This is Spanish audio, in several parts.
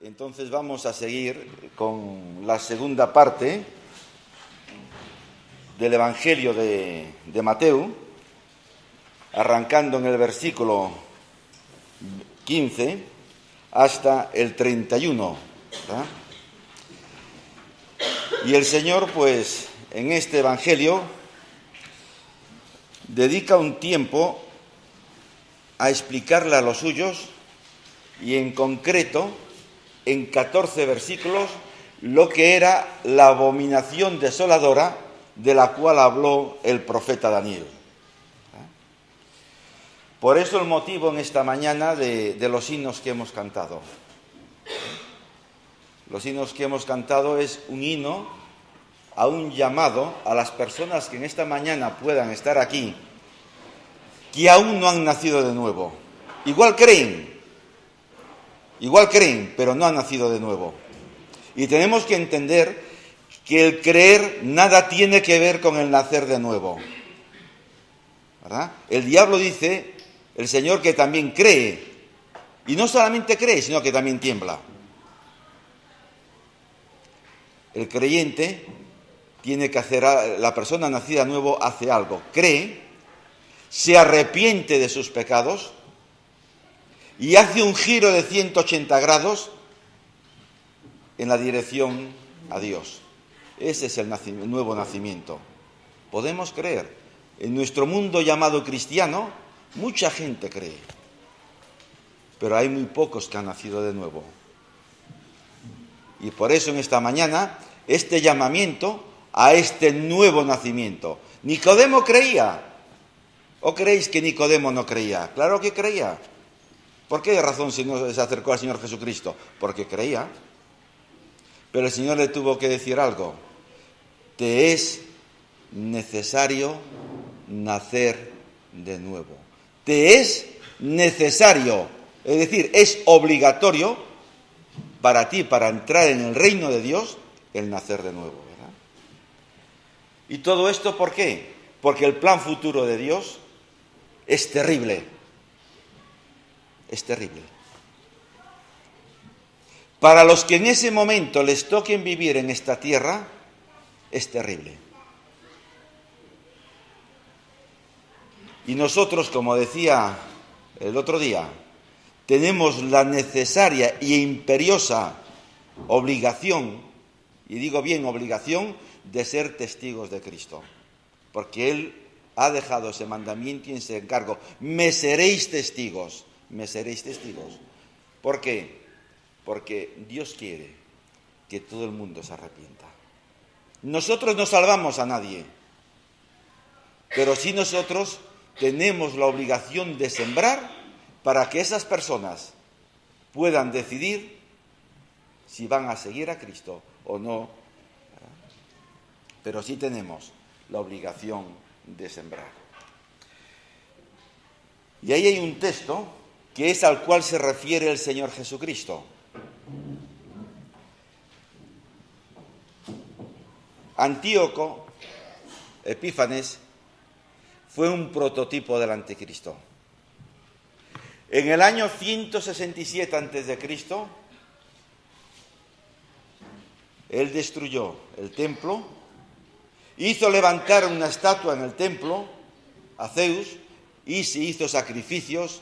Entonces vamos a seguir con la segunda parte del Evangelio de Mateo, arrancando en el versículo 15 hasta el 31. ¿Verdad? Y el Señor, pues, en este Evangelio dedica un tiempo a explicarle a los suyos y en concreto en 14 versículos lo que era la abominación desoladora de la cual habló el profeta Daniel. Por eso el motivo en esta mañana de los himnos que hemos cantado. Los himnos que hemos cantado es un himno a un llamado a las personas que en esta mañana puedan estar aquí, que aún no han nacido de nuevo. Igual creen, pero no han nacido de nuevo. Y tenemos que entender que el creer nada tiene que ver con el nacer de nuevo. ¿Verdad? El diablo dice, el Señor, que también cree. Y no solamente cree, sino que también tiembla. El creyente tiene que hacer, la persona nacida de nuevo hace algo. Cree, se arrepiente de sus pecados y hace un giro de 180 grados en la dirección a Dios. Ese es el nuevo nacimiento. Podemos creer. En nuestro mundo llamado cristiano, mucha gente cree, pero hay muy pocos que han nacido de nuevo. Y por eso en esta mañana, este llamamiento a este nuevo nacimiento. Nicodemo creía. ¿O creéis que Nicodemo no creía? Claro que creía. ¿Por qué razón se acercó al Señor Jesucristo? Porque creía. Pero el Señor le tuvo que decir algo. Te es necesario nacer de nuevo. Te es necesario, es decir, es obligatorio para ti, para entrar en el reino de Dios, el nacer de nuevo, ¿verdad? ¿Y todo esto por qué? Porque el plan futuro de Dios es terrible. Es terrible. Para los que en ese momento les toquen vivir en esta tierra, es terrible. Y nosotros, como decía el otro día, tenemos la necesaria e imperiosa obligación, y digo bien obligación, de ser testigos de Cristo. Porque Él ha dejado ese mandamiento y ese encargo. Me seréis testigos. Me seréis testigos. ¿Por qué? Porque Dios quiere que todo el mundo se arrepienta. Nosotros no salvamos a nadie, pero sí nosotros tenemos la obligación de sembrar para que esas personas puedan decidir si van a seguir a Cristo o no. Pero sí tenemos la obligación de sembrar. Y ahí hay un texto que es al cual se refiere el Señor Jesucristo. Antíoco Epífanes fue un prototipo del anticristo. En el año 167 a.C., él destruyó el templo, hizo levantar una estatua en el templo a Zeus y se hizo sacrificios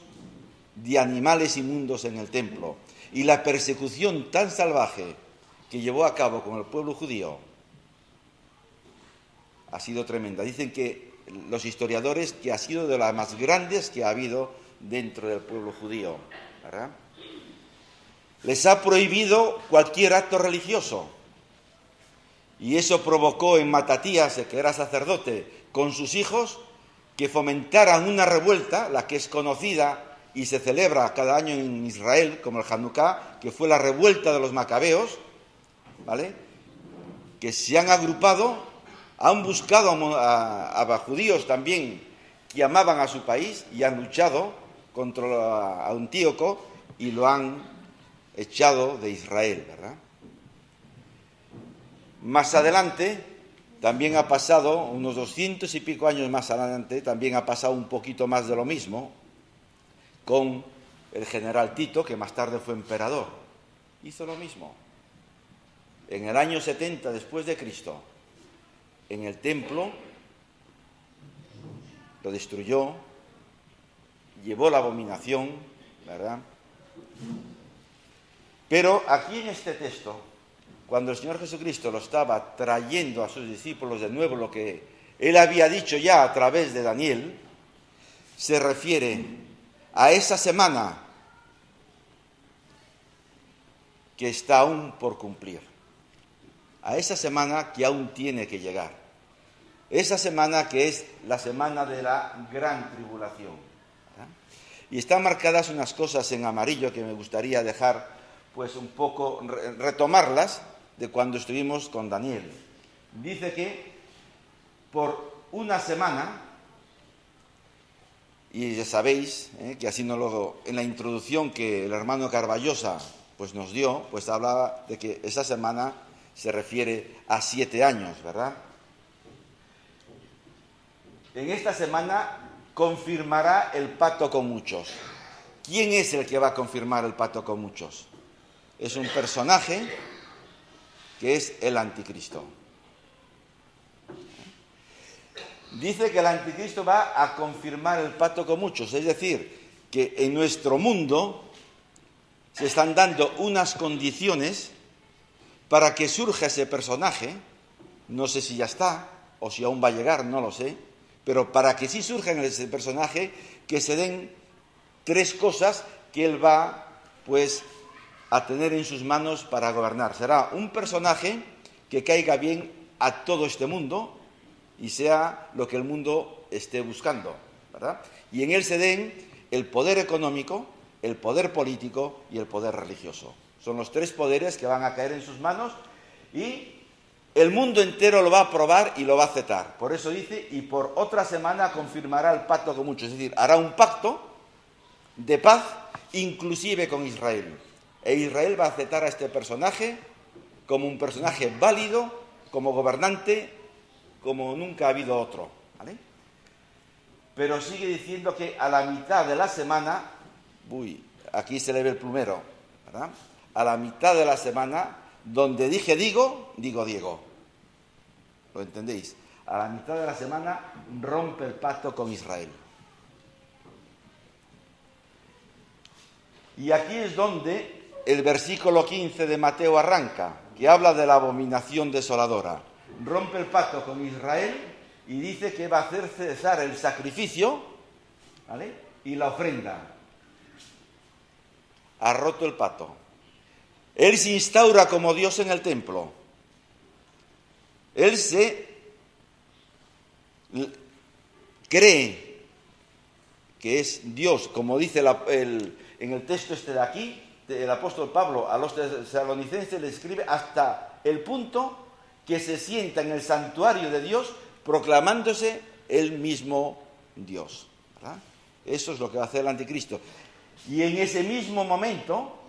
de animales inmundos en el templo. Y la persecución tan salvaje que llevó a cabo con el pueblo judío ha sido tremenda. Dicen que los historiadores que ha sido de las más grandes que ha habido dentro del pueblo judío, ¿verdad? Les ha prohibido cualquier acto religioso. Y eso provocó en Matatías, que era sacerdote, con sus hijos, que fomentaran una revuelta, la que es conocida y se celebra cada año en Israel, como el Hanukkah, que fue la revuelta de los macabeos, ¿vale? Que se han agrupado, han buscado a judíos también que amaban a su país y han luchado contra Antíoco y lo han echado de Israel, ¿verdad? Más adelante, también ha pasado, unos 200 y pico años más adelante, también ha pasado un poquito más de lo mismo con el general Tito, que más tarde fue emperador. hizo lo mismo. En el año 70 después de Cristo, en el templo, lo destruyó, llevó la abominación, ¿verdad? Pero aquí en este texto, cuando el Señor Jesucristo lo estaba trayendo a sus discípulos de nuevo, lo que Él había dicho ya a través de Daniel, se refiere a esa semana que está aún por cumplir, a esa semana que aún tiene que llegar, esa semana que es la semana de la gran tribulación, ¿verdad? Y están marcadas unas cosas en amarillo que me gustaría dejar, pues un poco, retomarlas de cuando estuvimos con Daniel. Dice que por una semana, y ya sabéis que así en la introducción que el hermano Carballosa pues nos dio, pues hablaba de que esa semana se refiere a 7 años, ¿verdad? En esta semana confirmará el pacto con muchos. ¿Quién es el que va a confirmar el pacto con muchos? Es un personaje que es el anticristo. Dice que el anticristo va a confirmar el pacto con muchos, es decir, que en nuestro mundo se están dando unas condiciones para que surja ese personaje, no sé si ya está o si aún va a llegar, no lo sé, pero para que sí surja en ese personaje, que se den 3 cosas que él va, pues, a tener en sus manos para gobernar. Será un personaje que caiga bien a todo este mundo y sea lo que el mundo esté buscando, ¿verdad? Y en él se den el poder económico, el poder político y el poder religioso. Son los 3 poderes que van a caer en sus manos y el mundo entero lo va a aprobar y lo va a aceptar. Por eso dice, y por otra semana confirmará el pacto con muchos. Es decir, hará un pacto de paz inclusive con Israel. E Israel va a aceptar a este personaje como un personaje válido, como gobernante, como nunca ha habido otro, ¿vale? Pero sigue diciendo que a la mitad de la semana, aquí se le ve el plumero, ¿verdad? A la mitad de la semana, donde dije digo, digo Diego. ¿Lo entendéis? A la mitad de la semana rompe el pacto con Israel. Y aquí es donde el versículo 15 de Mateo arranca, que habla de la abominación desoladora. Rompe el pacto con Israel y dice que va a hacer cesar el sacrificio, ¿vale? Y la ofrenda. Ha roto el pacto. Él se instaura como Dios en el templo. Él se cree que es Dios, como dice en el texto este de aquí, el apóstol Pablo a los tesalonicenses le escribe hasta el punto que se sienta en el santuario de Dios proclamándose él mismo Dios, ¿verdad? Eso es lo que va a hacer el anticristo. Y en ese mismo momento,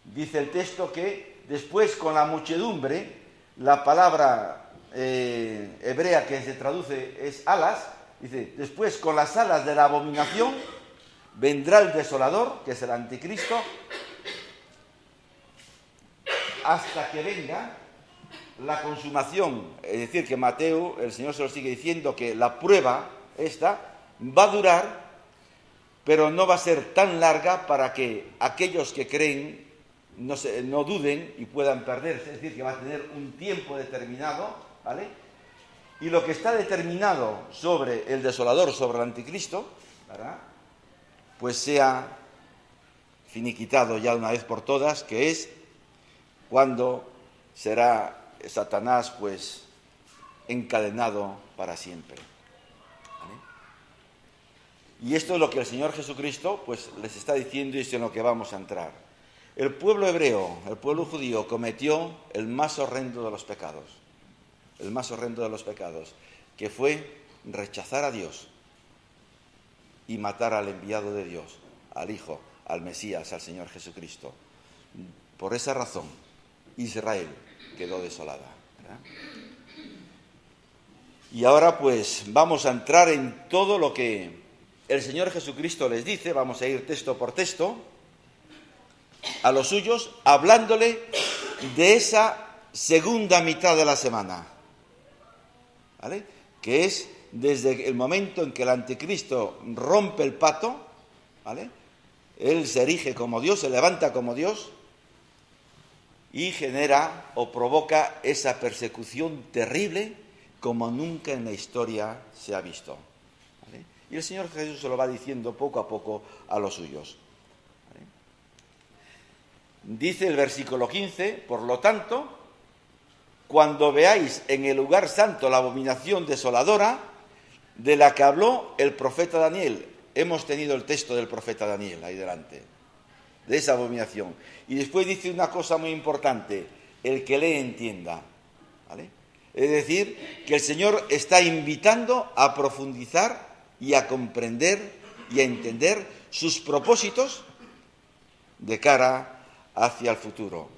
dice el texto que después con la muchedumbre, la palabra hebrea que se traduce es alas, dice, después con las alas de la abominación vendrá el desolador, que es el anticristo, hasta que venga la consumación. Es decir, que Mateo, el Señor se lo sigue diciendo, que la prueba esta va a durar, pero no va a ser tan larga para que aquellos que creen no duden y puedan perderse. Es decir, que va a tener un tiempo determinado, ¿vale? Y lo que está determinado sobre el desolador, sobre el anticristo, ¿verdad?, pues sea finiquitado ya una vez por todas, que es cuando será Satanás pues encadenado para siempre, ¿vale? Y esto es lo que el Señor Jesucristo pues les está diciendo y es en lo que vamos a entrar. El pueblo hebreo, el pueblo judío cometió el más horrendo de los pecados, que fue rechazar a Dios y matar al enviado de Dios, al Hijo, al Mesías, al Señor Jesucristo. Por esa razón, Israel quedó desolada, ¿verdad? Y ahora pues vamos a entrar en todo lo que el Señor Jesucristo les dice. Vamos a ir texto por texto a los suyos hablándole de esa segunda mitad de la semana, ¿vale? Que es desde el momento en que el anticristo rompe el pacto, ¿vale? Él se erige como Dios, se levanta como Dios y genera o provoca esa persecución terrible como nunca en la historia se ha visto, ¿vale? Y el Señor Jesús se lo va diciendo poco a poco a los suyos, ¿vale? Dice el versículo 15, por lo tanto, cuando veáis en el lugar santo la abominación desoladora de la que habló el profeta Daniel. Hemos tenido el texto del profeta Daniel ahí delante, de esa abominación. Y después dice una cosa muy importante, el que lee entienda, ¿vale? Es decir, que el Señor está invitando a profundizar y a comprender y a entender sus propósitos de cara hacia el futuro.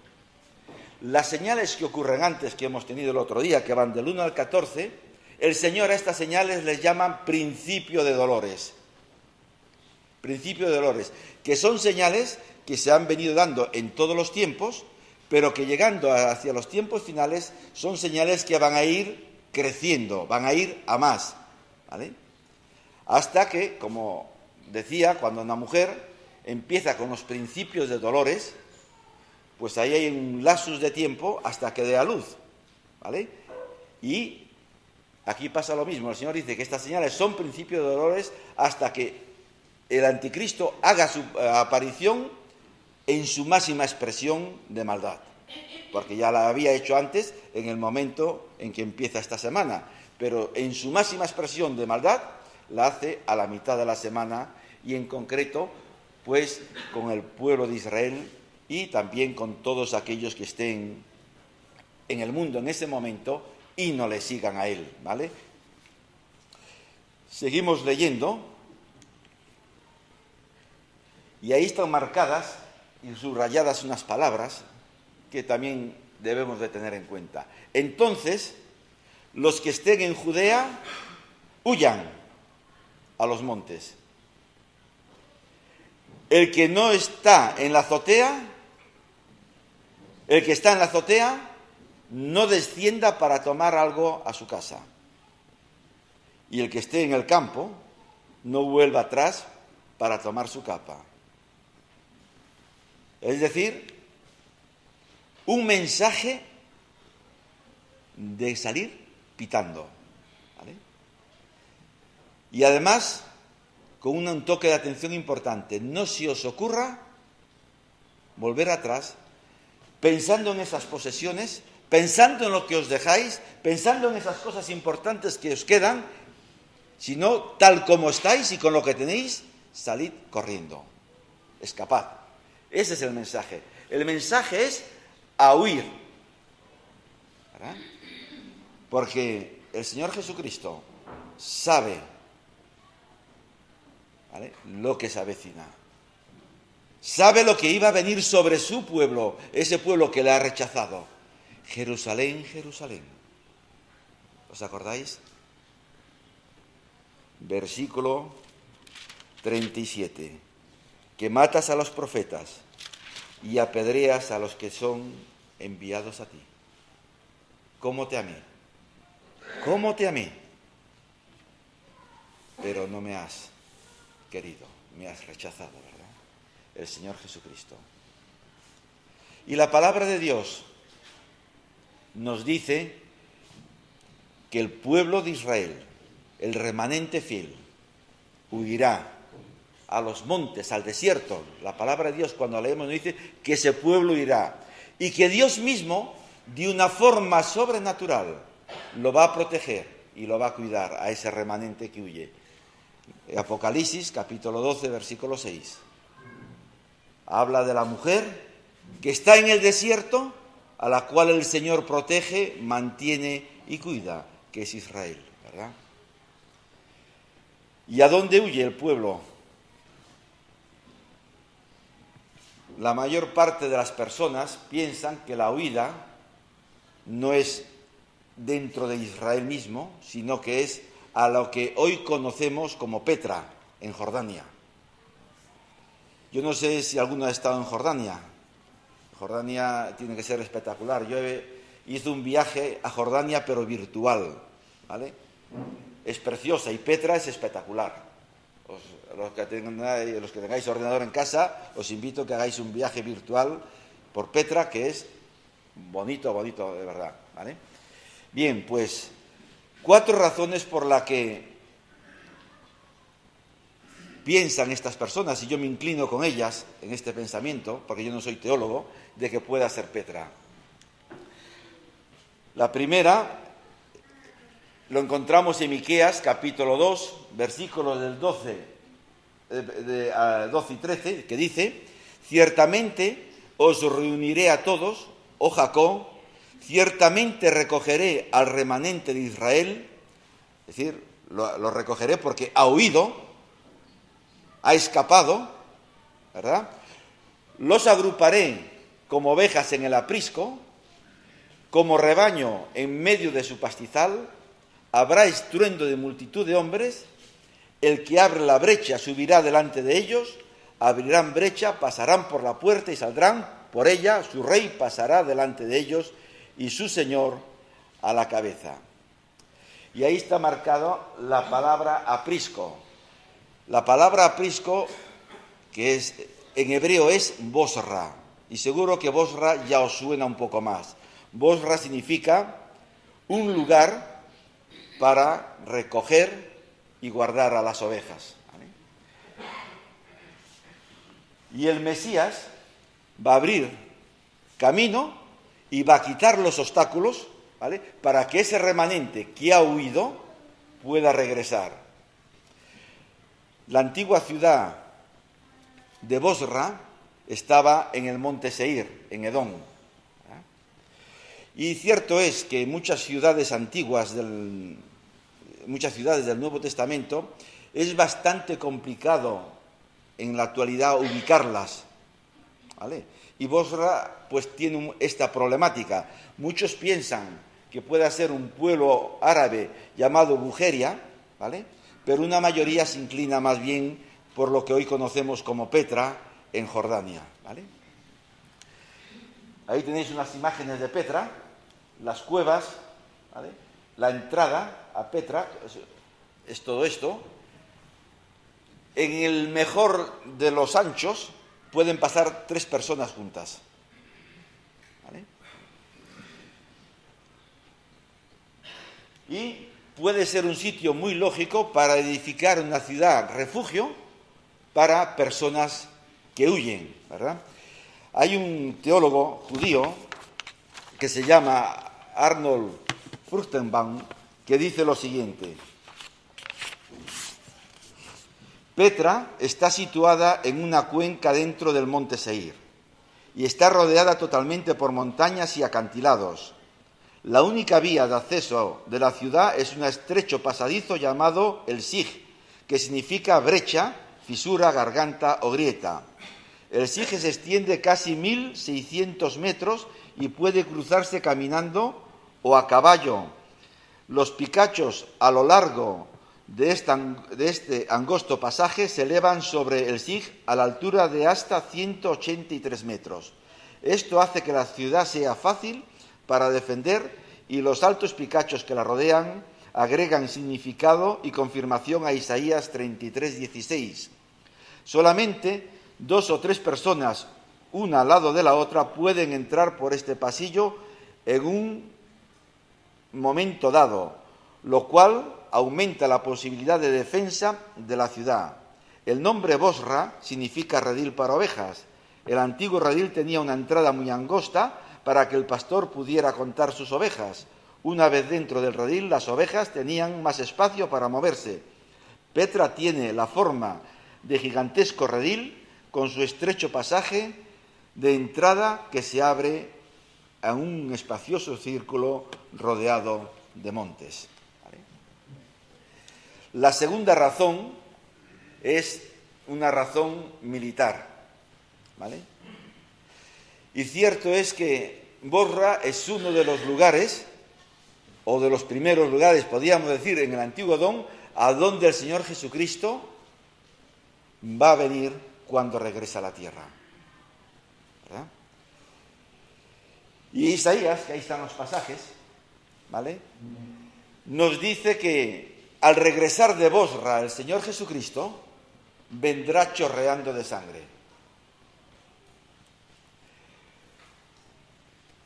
Las señales que ocurren antes, que hemos tenido el otro día, que van del 1 al 14, el Señor a estas señales les llama principio de dolores. Principio de dolores, que son señales que se han venido dando en todos los tiempos, pero que llegando hacia los tiempos finales son señales que van a ir creciendo, van a ir a más, ¿vale? Hasta que, como decía, cuando una mujer empieza con los principios de dolores, pues ahí hay un lapsus de tiempo hasta que dé a luz, ¿vale? Y aquí pasa lo mismo, el Señor dice que estas señales son principios de dolores hasta que el anticristo haga su aparición en su máxima expresión de maldad, porque ya la había hecho antes en el momento en que empieza esta semana, pero en su máxima expresión de maldad la hace a la mitad de la semana y en concreto pues con el pueblo de Israel y también con todos aquellos que estén en el mundo en ese momento y no le sigan a él, ¿vale? Seguimos leyendo y ahí están marcadas y subrayadas unas palabras que también debemos de tener en cuenta. Entonces, los que estén en Judea, huyan a los montes. El que no está en la azotea, el que está en la azotea, no descienda para tomar algo a su casa. Y el que esté en el campo, no vuelva atrás para tomar su capa. Es decir, un mensaje de salir pitando, ¿vale? Y además, con un toque de atención importante, no se os ocurra volver atrás pensando en esas posesiones, pensando en lo que os dejáis, pensando en esas cosas importantes que os quedan, sino tal como estáis y con lo que tenéis, salid corriendo, escapad. Ese es el mensaje. El mensaje es a huir, ¿verdad? Porque el Señor Jesucristo sabe, ¿vale?, lo que se avecina. Sabe lo que iba a venir sobre su pueblo, ese pueblo que le ha rechazado. Jerusalén, Jerusalén. ¿Os acordáis? Versículo 37. Que matas a los profetas y apedreas a los que son enviados a ti. ¿Cómo te amé? ¿Cómo te amé? Pero no me has querido, me has rechazado, ¿verdad? El Señor Jesucristo. Y la palabra de Dios nos dice que el pueblo de Israel, el remanente fiel, huirá a los montes, al desierto. La palabra de Dios cuando leemos nos dice que ese pueblo irá y que Dios mismo, de una forma sobrenatural, lo va a proteger y lo va a cuidar a ese remanente que huye. Apocalipsis, capítulo 12, versículo 6. Habla de la mujer que está en el desierto, a la cual el Señor protege, mantiene y cuida, que es Israel, ¿verdad? ¿Y a dónde huye el pueblo? La mayor parte de las personas piensan que la huida no es dentro de Israel mismo, sino que es a lo que hoy conocemos como Petra, en Jordania. Yo no sé si alguno ha estado en Jordania, Jordania tiene que ser espectacular. Yo hice un viaje a Jordania, pero virtual, ¿vale? Es preciosa y Petra es espectacular. Los que tengáis ordenador en casa, os invito a que hagáis un viaje virtual por Petra, que es bonito, bonito de verdad, ¿vale? Bien, pues 4 razones por las que piensan estas personas, y yo me inclino con ellas en este pensamiento, porque yo no soy teólogo, de que pueda ser Petra. La primera lo encontramos en Miqueas, capítulo 2, versículos del 12 y 13, que dice: ciertamente os reuniré a todos, oh Jacob, ciertamente recogeré al remanente de Israel, es decir, lo recogeré porque ha huido, ha escapado, ¿verdad? Los agruparé como ovejas en el aprisco, como rebaño en medio de su pastizal. Habrá estruendo de multitud de hombres. El que abre la brecha subirá delante de ellos, abrirán brecha, pasarán por la puerta y saldrán por ella. Su rey pasará delante de ellos y su señor a la cabeza. Y ahí está marcado la palabra aprisco. La palabra aprisco, que es en hebreo, es Bosra. Y seguro que Bosra ya os suena un poco más. Bosra significa un lugar para recoger y guardar a las ovejas, ¿vale? Y el Mesías va a abrir camino y va a quitar los obstáculos, ¿vale?, para que ese remanente que ha huido pueda regresar. La antigua ciudad de Bosra estaba en el monte Seir, en Edom. Y cierto es que muchas ciudades antiguas, muchas ciudades del Nuevo Testamento, es bastante complicado en la actualidad ubicarlas, ¿vale? Y Bosra pues tiene esta problemática. Muchos piensan que pueda ser un pueblo árabe llamado Bujeria, ¿vale?, pero una mayoría se inclina más bien por lo que hoy conocemos como Petra en Jordania, ¿vale? Ahí tenéis unas imágenes de Petra, las cuevas, ¿vale?, la entrada a Petra, es todo esto. En el mejor de los anchos pueden pasar 3 personas juntas, ¿vale? Y puede ser un sitio muy lógico para edificar una ciudad refugio para personas que huyen, ¿verdad? Hay un teólogo judío que se llama Arnold Fruchtenbaum, que dice lo siguiente: Petra está situada en una cuenca dentro del monte Seir y está rodeada totalmente por montañas y acantilados. La única vía de acceso de la ciudad es un estrecho pasadizo llamado el Sig, que significa brecha, fisura, garganta o grieta. El Sig se extiende casi 1.600 metros y puede cruzarse caminando o a caballo. Los picachos a lo largo de este angosto pasaje se elevan sobre el Sig a la altura de hasta 183 metros. Esto hace que la ciudad sea fácil para defender, y los altos picachos que la rodean agregan significado y confirmación a Isaías 33:16. Solamente 2 o 3 personas, una al lado de la otra, pueden entrar por este pasillo en un momento dado, lo cual aumenta la posibilidad de defensa de la ciudad. El nombre Bosra significa redil para ovejas. El antiguo redil tenía una entrada muy angosta para que el pastor pudiera contar sus ovejas. Una vez dentro del redil, las ovejas tenían más espacio para moverse. Petra tiene la forma de gigantesco redil con su estrecho pasaje de entrada que se abre a un espacioso círculo rodeado de montes. ¿Vale? La segunda razón es una razón militar, ¿vale? Y cierto es que Bosra es uno de los lugares, o de los primeros lugares, podríamos decir, en el antiguo Edom, a donde el Señor Jesucristo va a venir cuando regresa a la tierra, ¿verdad? Y Isaías, que ahí están los pasajes, ¿vale?, nos dice que al regresar de Bosra el Señor Jesucristo vendrá chorreando de sangre.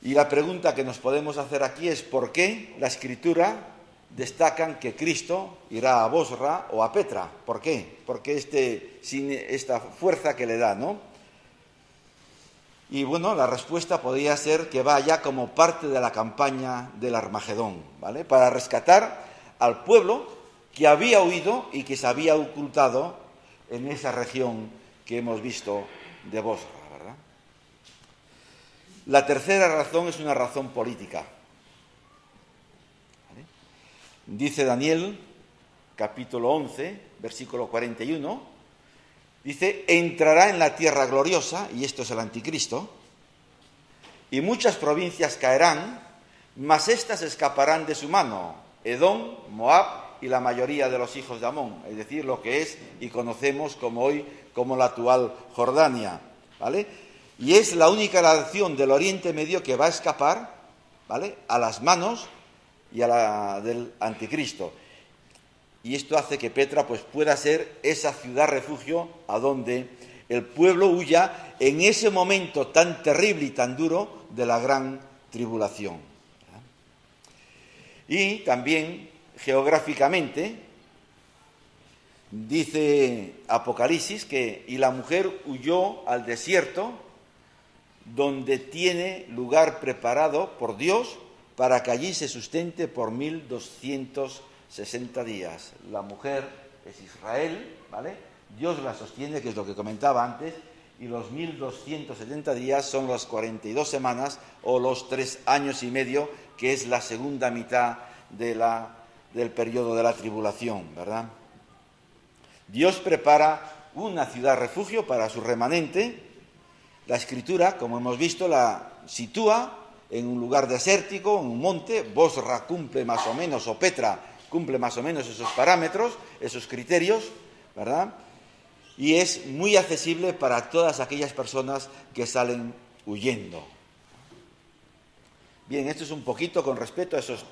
Y la pregunta que nos podemos hacer aquí es ¿por qué la Escritura destacan que Cristo irá a Bosra o a Petra? ¿Por qué? Porque sin esta fuerza que le da, ¿no? Y bueno, la respuesta podría ser que vaya como parte de la campaña del Armagedón, ¿vale?, para rescatar al pueblo que había huido y que se había ocultado en esa región que hemos visto de Bosra, ¿verdad? La tercera razón es una razón política. ¿Vale? Dice Daniel, capítulo 11, versículo 41, dice, entrará en la tierra gloriosa, y esto es el anticristo, y muchas provincias caerán, mas éstas escaparán de su mano, Edom, Moab y la mayoría de los hijos de Amón, es decir, lo que es y conocemos como hoy como la actual Jordania, ¿vale? Y es la única nación del Oriente Medio que va a escapar, ¿vale?, a las manos y a la del anticristo. Y esto hace que Petra pues pueda ser esa ciudad refugio a donde el pueblo huya en ese momento tan terrible y tan duro de la gran tribulación. Y también geográficamente dice Apocalipsis que y la mujer huyó al desierto donde tiene lugar preparado por Dios para que allí se sustente por 1260 días. La mujer es Israel, ¿vale? Dios la sostiene, que es lo que comentaba antes, y los 1270 días son las 42 semanas o los 3 años y medio, que es la segunda mitad del periodo de la tribulación, ¿verdad? Dios prepara una ciudad refugio para su remanente. La Escritura, como hemos visto, la sitúa en un lugar desértico, en un monte. Bosra cumple más o menos, o Petra cumple más o menos esos parámetros, esos criterios, ¿verdad? Y es muy accesible para todas aquellas personas que salen huyendo. Bien, esto es un poquito con respecto a esos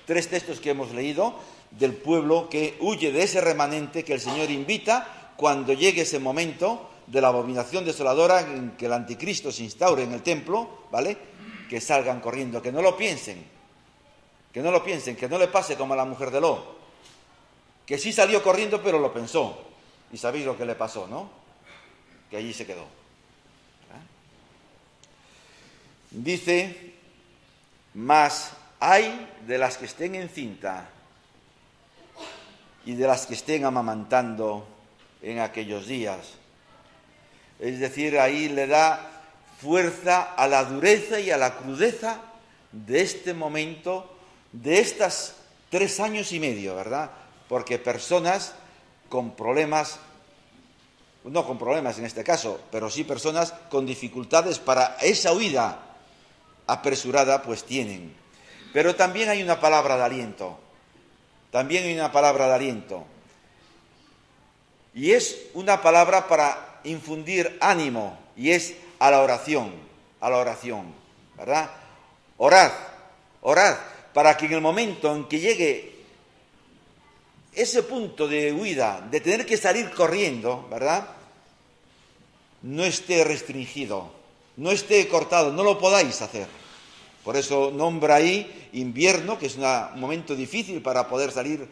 tres textos que hemos leído del pueblo que huye de ese remanente que el Señor invita cuando llegue ese momento de la abominación desoladora en que el anticristo se instaure en el templo, ¿vale? Que salgan corriendo, que no lo piensen, que no le pase como a la mujer de Lot, que sí salió corriendo pero lo pensó, y sabéis lo que le pasó, ¿no? Que allí se quedó. Dice, mas hay de las que estén encinta y de las que estén amamantando en aquellos días. Es decir, ahí le da fuerza a la dureza y a la crudeza de este momento, de estas 3 años y medio, ¿verdad? Porque personas con problemas, no con problemas en este caso, pero sí personas con dificultades para esa huida apresurada, pues tienen. Pero también hay una palabra de aliento, y es una palabra para infundir ánimo, y es a la oración, ¿verdad? Orad, para que en el momento en que llegue ese punto de huida, de tener que salir corriendo, ¿verdad?, no esté restringido, no esté cortado, no lo podáis hacer. Por eso nombra ahí invierno, que es un momento difícil para poder salir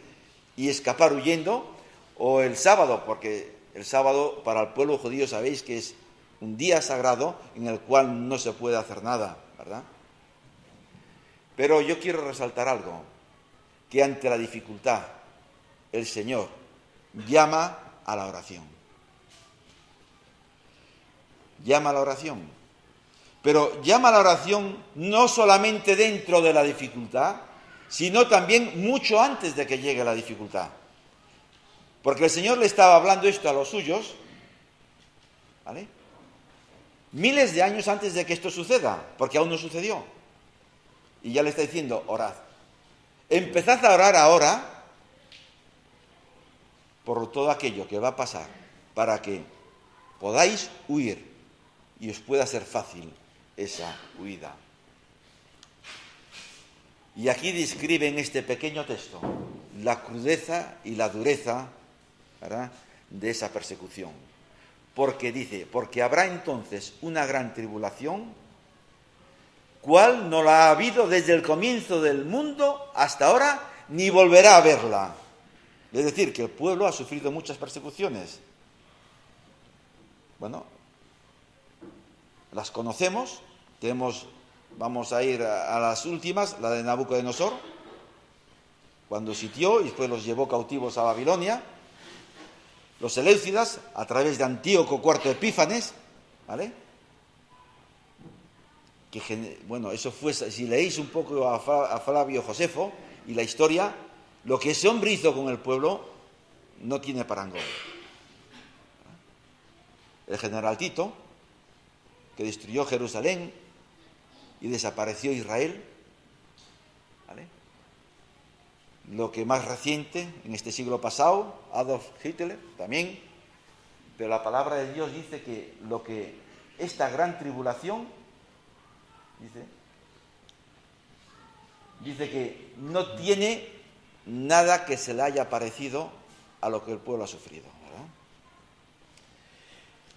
y escapar huyendo, o el sábado, porque el sábado para el pueblo judío sabéis que es un día sagrado en el cual no se puede hacer nada, ¿verdad? Pero yo quiero resaltar algo, que ante la dificultad el Señor llama a la oración. Llama a la oración. Pero llama a la oración no solamente dentro de la dificultad, sino también mucho antes de que llegue la dificultad. Porque el Señor le estaba hablando esto a los suyos, ¿vale?, miles de años antes de que esto suceda, porque aún no sucedió. Y ya le está diciendo, orad. Empezad a orar ahora por todo aquello que va a pasar, para que podáis huir y os pueda ser fácil esa huida. Y aquí describe en este pequeño texto la crudeza y la dureza, ¿verdad?, de esa persecución. Porque dice, porque habrá entonces una gran tribulación, cual no la ha habido desde el comienzo del mundo hasta ahora, ni volverá a haberla. Es decir, que el pueblo ha sufrido muchas persecuciones. Bueno, las conocemos, vamos a ir a las últimas, la de Nabucodonosor, cuando sitió y después los llevó cautivos a Babilonia. Los Seleucidas, a través de Antíoco IV Epífanes, ¿vale? Bueno, eso fue, si leéis un poco a Flavio Josefo y la historia, lo que ese hombre hizo con el pueblo no tiene parangón. El general Tito, que destruyó Jerusalén y desapareció Israel, ¿vale? Lo que más reciente, en este siglo pasado, Adolf Hitler también, pero la palabra de Dios dice que esta gran tribulación, dice que no tiene nada que se le haya parecido a lo que el pueblo ha sufrido, ¿verdad?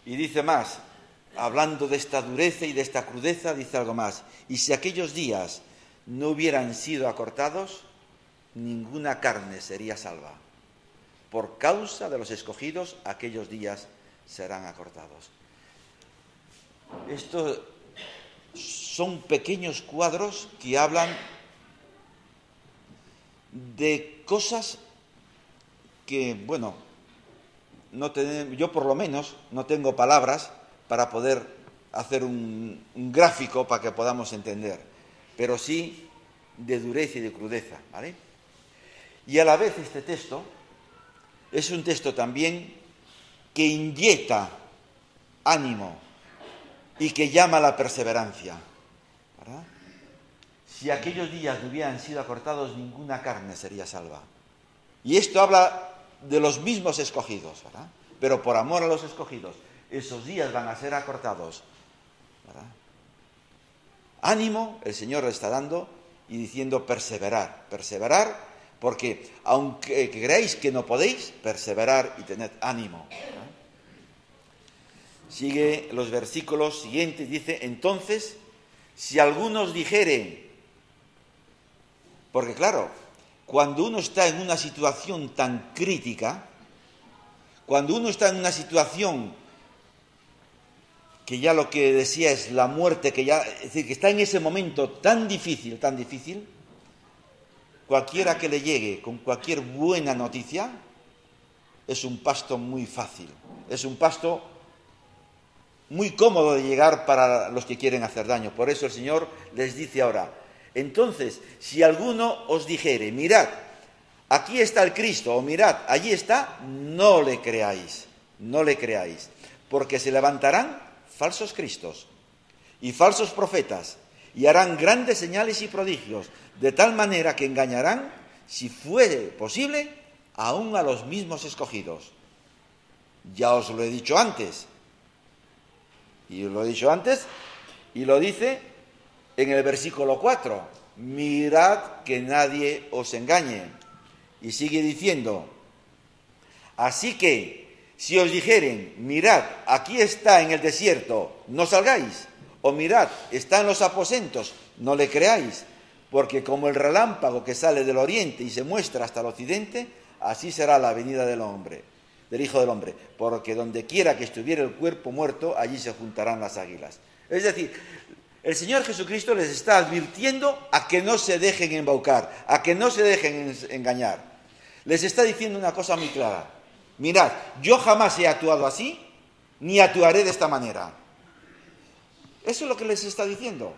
Y dice más, hablando de esta dureza y de esta crudeza, dice algo más. Y si aquellos días no hubieran sido acortados, ninguna carne sería salva. Por causa de los escogidos, aquellos días serán acortados. Estos son pequeños cuadros que hablan de cosas que, bueno, yo por lo menos no tengo palabras para poder hacer un gráfico para que podamos entender, pero sí de dureza y de crudeza, ¿vale? Y a la vez este texto es un texto también que inyecta ánimo y que llama a la perseverancia, ¿verdad? Si aquellos días no hubieran sido acortados, ninguna carne sería salva. Y esto habla de los mismos escogidos, ¿verdad? Pero por amor a los escogidos, esos días van a ser acortados, ¿verdad? Ánimo, el Señor le está dando y diciendo perseverar, porque aunque creáis que no podéis, perseverar y tened ánimo, ¿verdad? Sigue los versículos siguientes, dice, entonces, si algunos dijeren, porque claro, cuando uno está en una situación tan crítica, cuando uno está en una situación que ya lo que decía es la muerte, es decir, que está en ese momento tan difícil, cualquiera que le llegue con cualquier buena noticia es un pasto muy fácil, es un pasto muy cómodo de llegar para los que quieren hacer daño. Por eso el Señor les dice ahora, entonces, si alguno os dijere, mirad, aquí está el Cristo, o mirad, allí está, no le creáis, porque se levantarán falsos cristos y falsos profetas, y harán grandes señales y prodigios, de tal manera que engañarán, si fuere posible, aún a los mismos escogidos. Ya os lo he dicho antes, y lo dice en el versículo 4, mirad que nadie os engañe. Y sigue diciendo, así que si os dijeren, mirad, aquí está en el desierto, no salgáis, o mirad, está en los aposentos, no le creáis, porque como el relámpago que sale del oriente y se muestra hasta el occidente, así será la venida del Hijo del Hombre, porque donde quiera que estuviera el cuerpo muerto, allí se juntarán las águilas. Es decir, el Señor Jesucristo les está advirtiendo a que no se dejen embaucar, a que no se dejen engañar. Les está diciendo una cosa muy clara. Mirad, yo jamás he actuado así, ni actuaré de esta manera. Eso es lo que les está diciendo.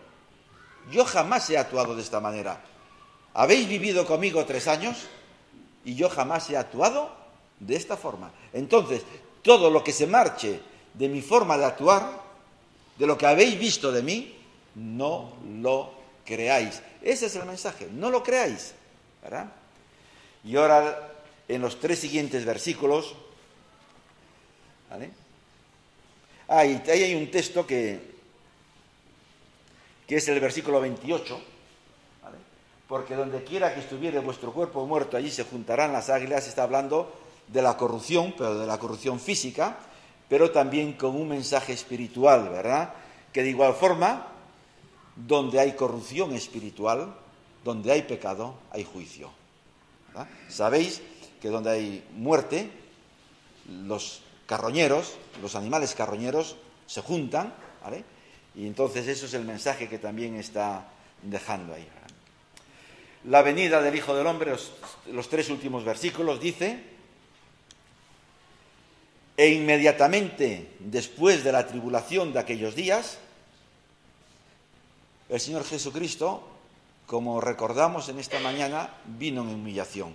Yo jamás he actuado de esta manera. Habéis vivido conmigo 3 años y yo jamás he actuado de esta forma. Entonces, todo lo que se marche de mi forma de actuar, de lo que habéis visto de mí, no lo creáis. Ese es el mensaje, no lo creáis, ¿verdad? Y ahora, en los 3 siguientes versículos, ¿vale? Ahí hay un texto que que es el versículo 28, ¿vale? Porque donde quiera que estuviere vuestro cuerpo muerto, allí se juntarán las águilas. Está hablando de la corrupción, pero de la corrupción física, pero también con un mensaje espiritual, ¿verdad? Que de igual forma, donde hay corrupción espiritual, donde hay pecado, hay juicio, ¿verdad? Sabéis que donde hay muerte, los carroñeros, los animales carroñeros se juntan, ¿vale? Y entonces eso es el mensaje que también está dejando ahí, ¿verdad? La venida del Hijo del Hombre, los 3 últimos versículos, dice: e inmediatamente después de la tribulación de aquellos días, el Señor Jesucristo, como recordamos en esta mañana, vino en humillación.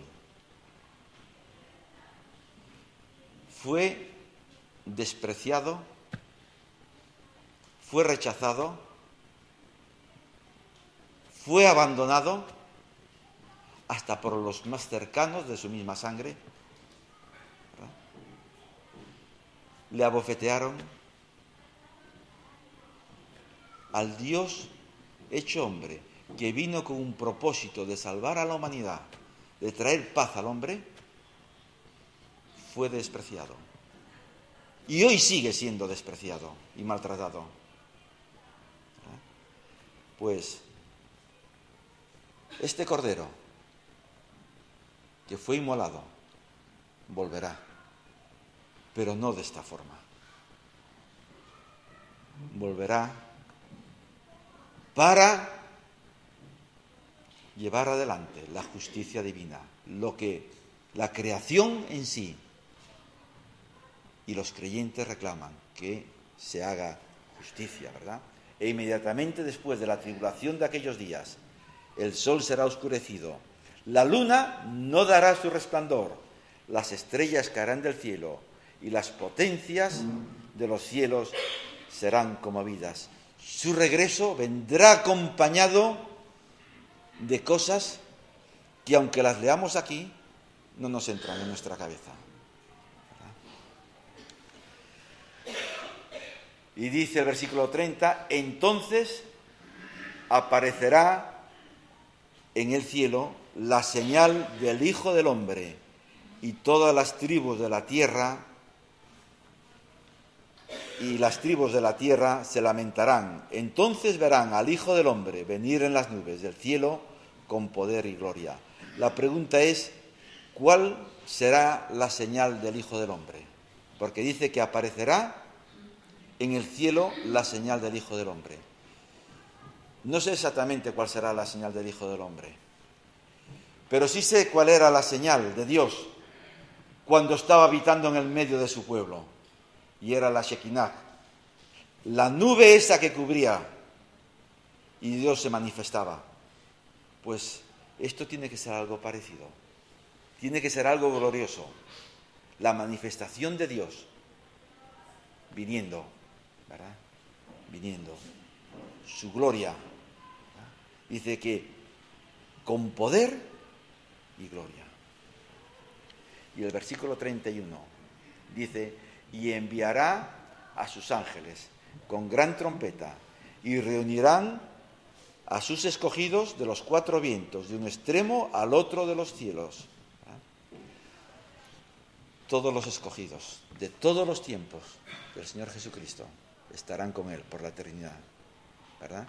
Fue despreciado, fue rechazado, fue abandonado hasta por los más cercanos de su misma sangre, ¿verdad? Le abofetearon. Al Dios hecho hombre, que vino con un propósito de salvar a la humanidad, de traer paz al hombre, fue despreciado. Y hoy sigue siendo despreciado y maltratado. Pues este Cordero que fue inmolado volverá, pero no de esta forma. Volverá para llevar adelante la justicia divina, lo que la creación en sí y los creyentes reclaman, que se haga justicia, ¿verdad? E inmediatamente después de la tribulación de aquellos días, el sol será oscurecido, la luna no dará su resplandor, las estrellas caerán del cielo y las potencias de los cielos serán conmovidas. Su regreso vendrá acompañado de cosas que, aunque las leamos aquí, no nos entran en nuestra cabeza. Y dice el versículo 30, entonces aparecerá en el cielo la señal del Hijo del Hombre, y todas las tribus de la tierra se lamentarán. Entonces verán al Hijo del Hombre venir en las nubes del cielo con poder y gloria. La pregunta es, ¿cuál será la señal del Hijo del Hombre? Porque dice que aparecerá en el cielo la señal del Hijo del Hombre. No sé exactamente cuál será la señal del Hijo del Hombre, pero sí sé cuál era la señal de Dios cuando estaba habitando en el medio de su pueblo, y era la Shekinah, la nube esa que cubría, y Dios se manifestaba. Pues esto tiene que ser algo parecido, tiene que ser algo glorioso, la manifestación de Dios viniendo, ¿verdad? Viniendo, su gloria, ¿verdad? Dice que con poder y gloria. Y el versículo 31 dice, y enviará a sus ángeles con gran trompeta, y reunirán a sus escogidos de los 4 vientos, de un extremo al otro de los cielos. ¿Verdad? Todos los escogidos de todos los tiempos del Señor Jesucristo estarán con Él por la eternidad, ¿verdad?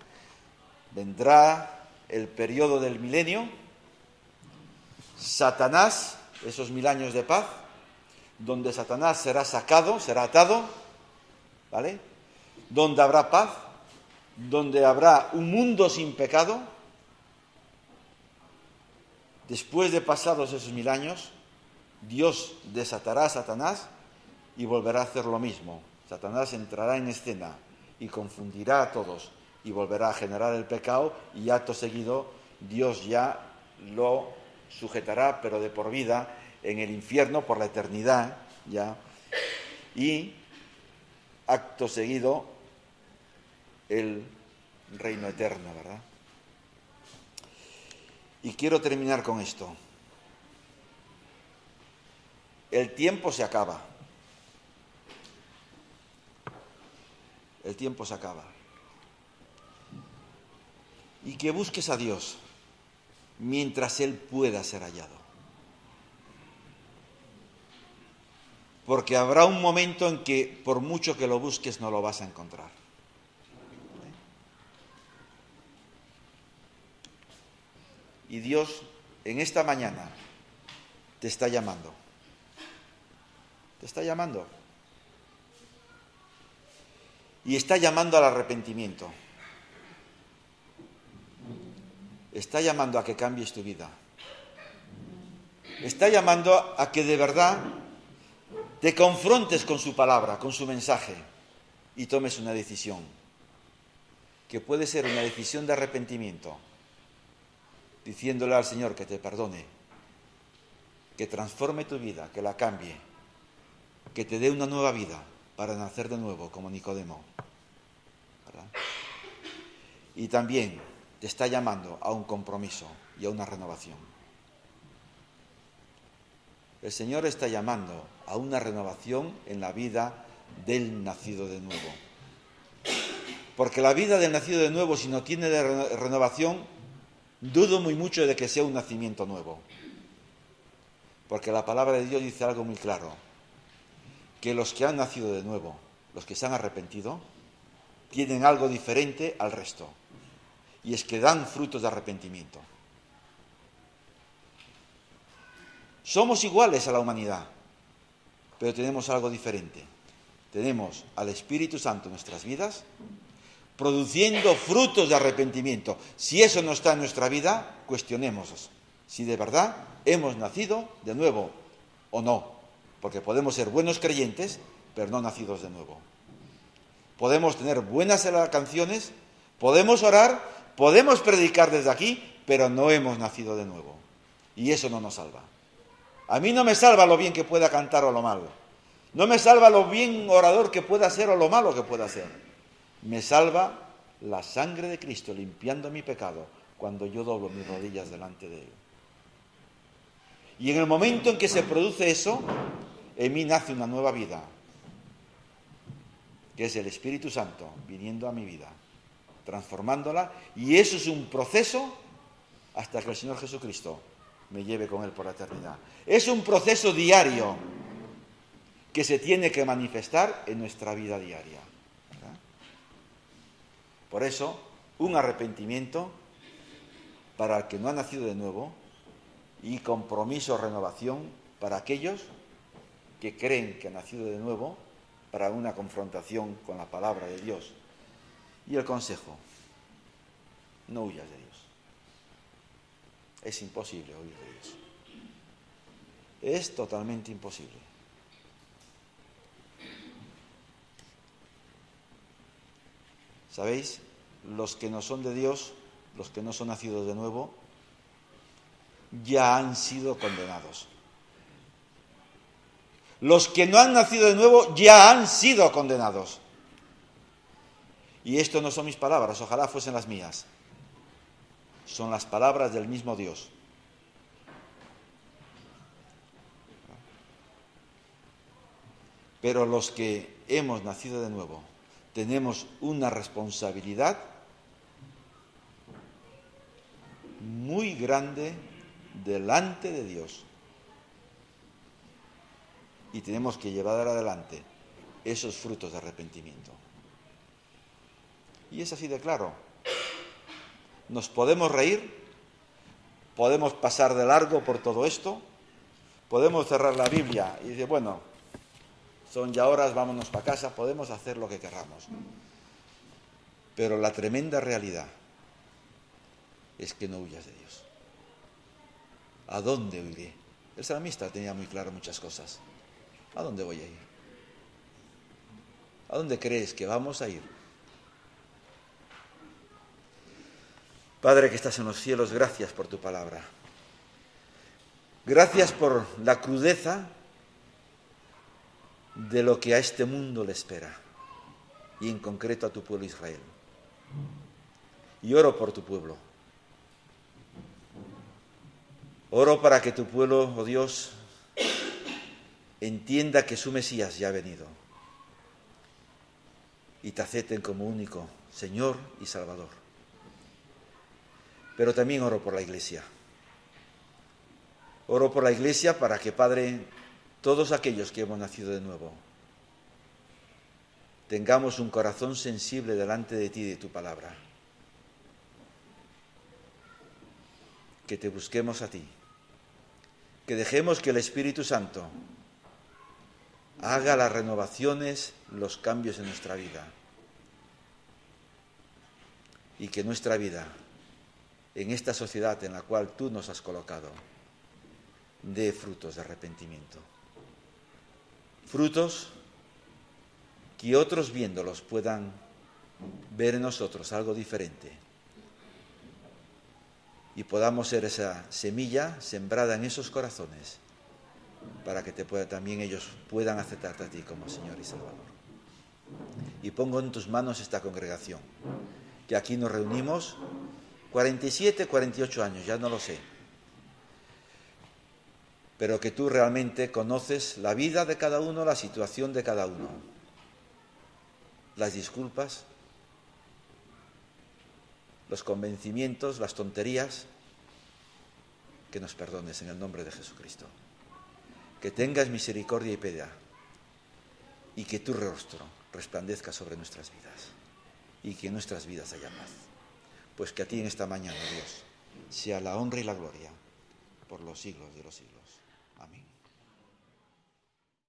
Vendrá el periodo del milenio, Satanás, esos 1000 años de paz, donde Satanás será sacado, será atado, ¿vale? Donde habrá paz, donde habrá un mundo sin pecado. Después de pasados esos 1000 años, Dios desatará a Satanás y volverá a hacer lo mismo. Satanás entrará en escena y confundirá a todos y volverá a generar el pecado, y acto seguido Dios ya lo sujetará, pero de por vida, en el infierno por la eternidad, ya. Y acto seguido el reino eterno, ¿verdad? Y quiero terminar con esto. El tiempo se acaba. El tiempo se acaba. y que busques a Dios mientras Él pueda ser hallado. Porque habrá un momento en que por mucho que lo busques no lo vas a encontrar. Y Dios en esta mañana te está llamando. Te está llamando. Y está llamando al arrepentimiento. Está llamando a que cambies tu vida. Está llamando a que de verdad te confrontes con su palabra, con su mensaje, y tomes una decisión, que puede ser una decisión de arrepentimiento, diciéndole al Señor que te perdone, que transforme tu vida, que la cambie, que te dé una nueva vida para nacer de nuevo, como Nicodemo, ¿verdad? Y también te está llamando a un compromiso y a una renovación. El Señor está llamando a una renovación en la vida del nacido de nuevo. Porque la vida del nacido de nuevo, si no tiene renovación, dudo muy mucho de que sea un nacimiento nuevo. Porque la palabra de Dios dice algo muy claro, que los que han nacido de nuevo, los que se han arrepentido, tienen algo diferente al resto. Y es que dan frutos de arrepentimiento. Somos iguales a la humanidad, pero tenemos algo diferente. Tenemos al Espíritu Santo en nuestras vidas, produciendo frutos de arrepentimiento. Si eso no está en nuestra vida, cuestionemos si de verdad hemos nacido de nuevo o no. Porque podemos ser buenos creyentes, pero no nacidos de nuevo. Podemos tener buenas canciones, podemos orar, podemos predicar desde aquí, pero no hemos nacido de nuevo. Y eso no nos salva. A mí no me salva lo bien que pueda cantar o lo malo. No me salva lo bien orador que pueda ser o lo malo que pueda ser. Me salva la sangre de Cristo limpiando mi pecado cuando yo doblo mis rodillas delante de Él. Y en el momento en que se produce eso, en mí nace una nueva vida, que es el Espíritu Santo viniendo a mi vida, transformándola, y eso es un proceso hasta que el Señor Jesucristo me lleve con Él por la eternidad. Es un proceso diario que se tiene que manifestar en nuestra vida diaria, ¿verdad? Por eso, un arrepentimiento para el que no ha nacido de nuevo y compromiso, renovación para aquellos que creen que ha nacido de nuevo, para una confrontación con la palabra de Dios. Y el consejo, no huyas de Dios. Es imposible huir de Dios. Es totalmente imposible. ¿Sabéis? Los que no son de Dios, los que no son nacidos de nuevo, ya han sido condenados. Los que no han nacido de nuevo ya han sido condenados. Y esto no son mis palabras, ojalá fuesen las mías. Son las palabras del mismo Dios. Pero los que hemos nacido de nuevo tenemos una responsabilidad muy grande delante de Dios. Y tenemos que llevar adelante esos frutos de arrepentimiento. Y es así de claro. Nos podemos reír, podemos pasar de largo por todo esto, podemos cerrar la Biblia y decir, bueno, son ya horas, vámonos para casa, podemos hacer lo que queramos. Pero la tremenda realidad es que no huyas de Dios. ¿A dónde huiré? El salmista tenía muy claro muchas cosas. ¿A dónde voy a ir? ¿A dónde crees que vamos a ir? Padre que estás en los cielos, gracias por tu palabra. Gracias por la crudeza de lo que a este mundo le espera, y en concreto a tu pueblo Israel. Y oro por tu pueblo. Oro para que tu pueblo, oh Dios, entienda que su Mesías ya ha venido y te acepten como único Señor y Salvador. Pero también oro por la Iglesia. Oro por la Iglesia para que, Padre, todos aquellos que hemos nacido de nuevo, tengamos un corazón sensible delante de ti y de tu palabra. Que te busquemos a ti. Que dejemos que el Espíritu Santo haga las renovaciones, los cambios en nuestra vida. Y que nuestra vida, en esta sociedad en la cual tú nos has colocado, dé frutos de arrepentimiento. Frutos que otros viéndolos puedan ver en nosotros algo diferente y podamos ser esa semilla sembrada en esos corazones para que también ellos puedan aceptarte a ti como Señor y Salvador. Y pongo en tus manos esta congregación, que aquí nos reunimos 47, 48 años, ya no lo sé, pero que tú realmente conoces la vida de cada uno, la situación de cada uno, las disculpas, los convencimientos, las tonterías, que nos perdones en el nombre de Jesucristo. Que tengas misericordia y piedad y que tu rostro resplandezca sobre nuestras vidas y que en nuestras vidas haya paz. Pues que a ti en esta mañana, Dios, sea la honra y la gloria por los siglos de los siglos. Amén.